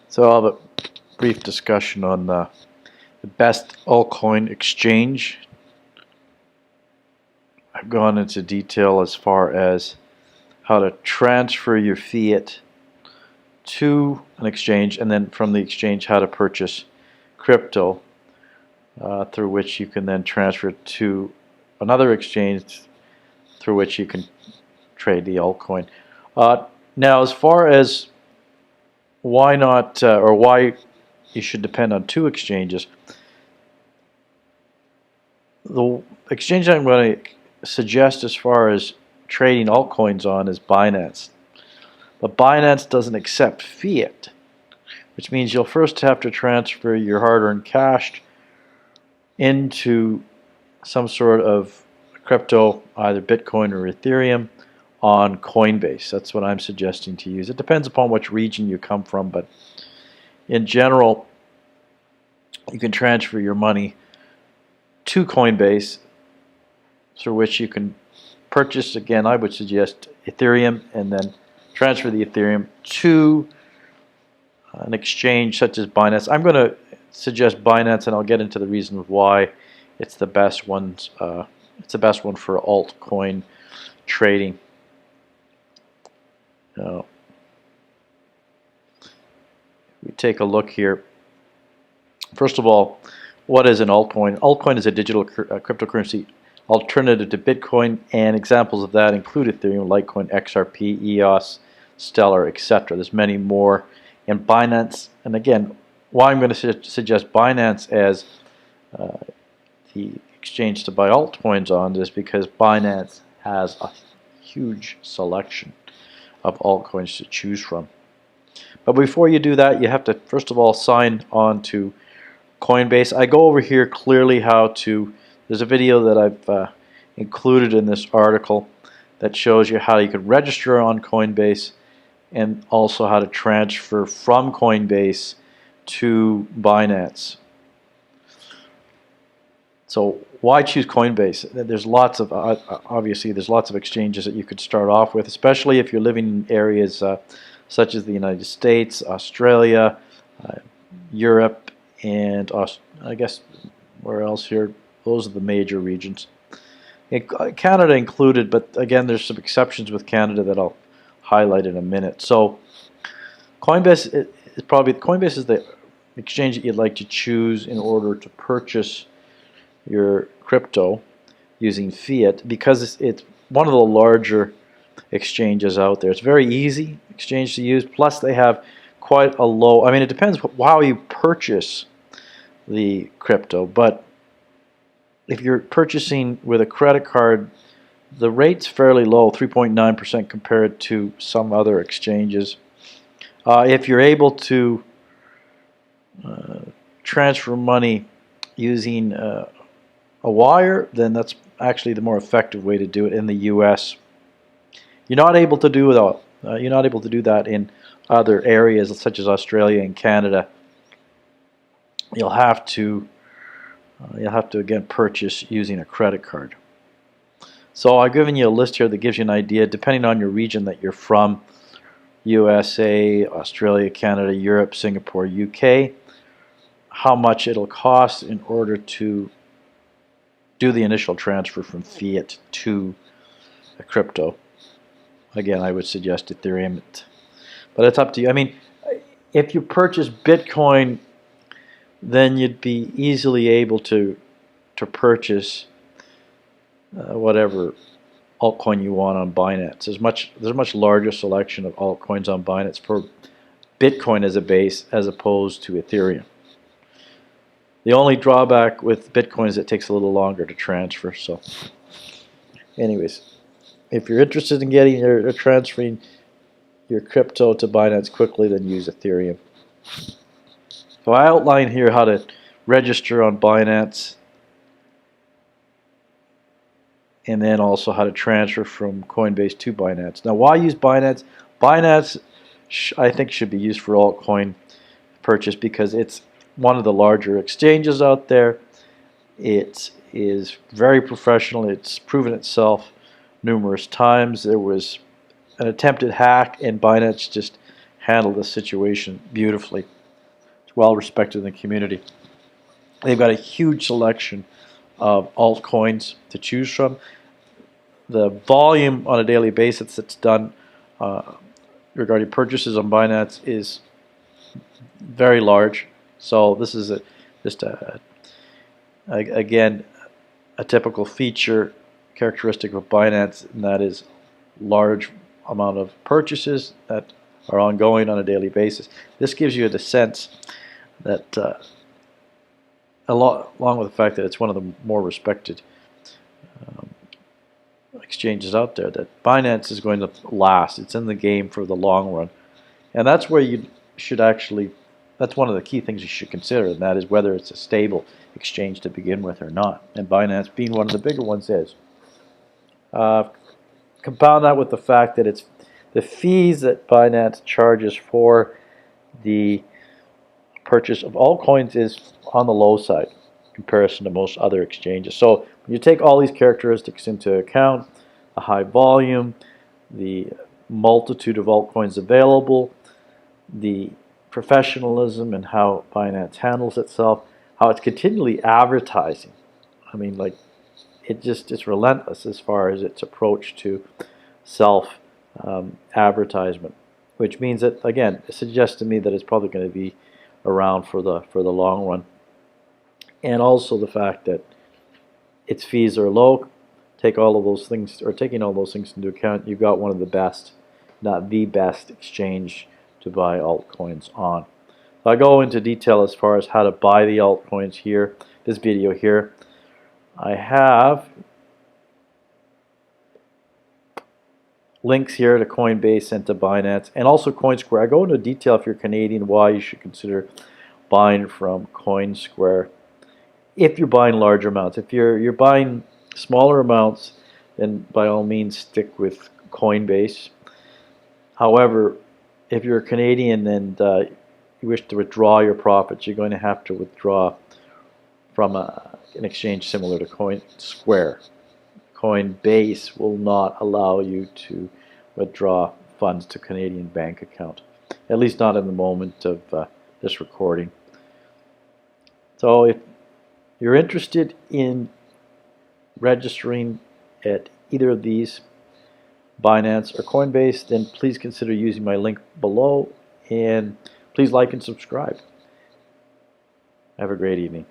So I'll have a brief discussion on the best altcoin exchange. I've gone into detail as far as how to transfer your fiat to an exchange, and then from the exchange how to purchase crypto through which you can then transfer it to another exchange through which you can trade the altcoin. Now, as far as why not or why you should depend on two exchanges, the exchange I'm going to suggest as far as trading altcoins on is Binance. But Binance doesn't accept fiat, which means you'll first have to transfer your hard-earned cash into some sort of crypto, either Bitcoin or Ethereum, on Coinbase. That's what I'm suggesting to use. It depends upon which region you come from, but in general, you can transfer your money to Coinbase, through which you can purchase, again, I would suggest Ethereum, and then transfer the Ethereum to an exchange such as Binance. I'm going to suggest Binance, and I'll get into the reasons why it's the best ones. It's the best one for altcoin trading. Now, we take a look here. First of all, what is an altcoin? Altcoin is a digital cryptocurrency alternative to Bitcoin, and examples of that include Ethereum, Litecoin, XRP, EOS, Stellar, etc. There's many more. And Binance, and again, why I'm going to suggest Binance as the exchange to buy altcoins on is because Binance has a huge selection of altcoins to choose from. But before you do that, you have to first of all sign on to Coinbase. I go over here clearly how to. There's a video that I've included in this article that shows you how you can register on Coinbase, and also how to transfer from Coinbase to Binance. So why choose Coinbase? There's lots of, obviously there's lots of exchanges that you could start off with, especially if you're living in areas such as the United States, Australia, Europe, and I guess where else here? Those are the major regions. Canada included, but again, there's some exceptions with Canada that I'll highlight in a minute. So Coinbase is the exchange that you'd like to choose in order to purchase your crypto using fiat, because it's one of the larger exchanges out there. It's very easy exchange to use, plus they have quite a low, I mean, it depends how you purchase the crypto, but if you're purchasing with a credit card, the rate's fairly low, 3.9% compared to some other exchanges. If you're able to transfer money using a wire, then that's actually the more effective way to do it in the U.S. You're not able to do that in other areas such as Australia and Canada. You'll have to again purchase using a credit card. So I've given you a list here that gives you an idea, depending on your region that you're from, USA, Australia, Canada, Europe, Singapore, UK, how much it'll cost in order to do the initial transfer from fiat to a crypto. Again, I would suggest Ethereum, but it's up to you. I mean, if you purchase Bitcoin, then you'd be easily able to purchase whatever altcoin you want on Binance. There's a much larger selection of altcoins on Binance for Bitcoin as a base as opposed to Ethereum. The only drawback with Bitcoin is it takes a little longer to transfer. So anyways, if you're interested in getting or transferring your crypto to Binance quickly, then use Ethereum. So I outline here how to register on Binance, and then also how to transfer from Coinbase to Binance. Now, why use Binance? Binance, I think, should be used for altcoin purchase because it's one of the larger exchanges out there. It is very professional. It's proven itself numerous times. There was an attempted hack, and Binance just handled the situation beautifully. well respected in the community. They've got a huge selection of altcoins to choose from. The volume on a daily basis that's done regarding purchases on Binance is very large. So this is again a typical feature characteristic of Binance, and that is large amount of purchases that are ongoing on a daily basis. This gives you the sense that along with the fact that it's one of the more respected exchanges out there, that Binance is going to last. It's in the game for the long run, and that's where you should actually, that's one of the key things you should consider, and that is whether it's a stable exchange to begin with or not, and Binance being one of the bigger ones is. Compound that with the fact that it's the fees that Binance charges for the purchase of altcoins is on the low side in comparison to most other exchanges. So when you take all these characteristics into account, the high volume, the multitude of altcoins available, the professionalism and how Binance handles itself, how it's continually advertising. I mean, like, it's relentless as far as its approach to self advertisement, which means that, again, it suggests to me that it's probably going to be around for the long run. And also the fact that its fees are low. Taking all those things into account, you've got one of the best, not the best, exchange to buy altcoins on. So I go into detail as far as how to buy the altcoins here. This video here, I have links here to Coinbase and to Binance, and also Coinsquare. I go into detail, if you're Canadian, why you should consider buying from Coinsquare if you're buying large amounts. If you're buying smaller amounts, then by all means stick with Coinbase. However, if you're a Canadian and you wish to withdraw your profits, you're going to have to withdraw from an exchange similar to Coinsquare. Coinbase will not allow you to withdraw funds to Canadian bank account, at least not in the moment of this recording. So if you're interested in registering at either of these, Binance or Coinbase, then please consider using my link below, and please like and subscribe. Have a great evening.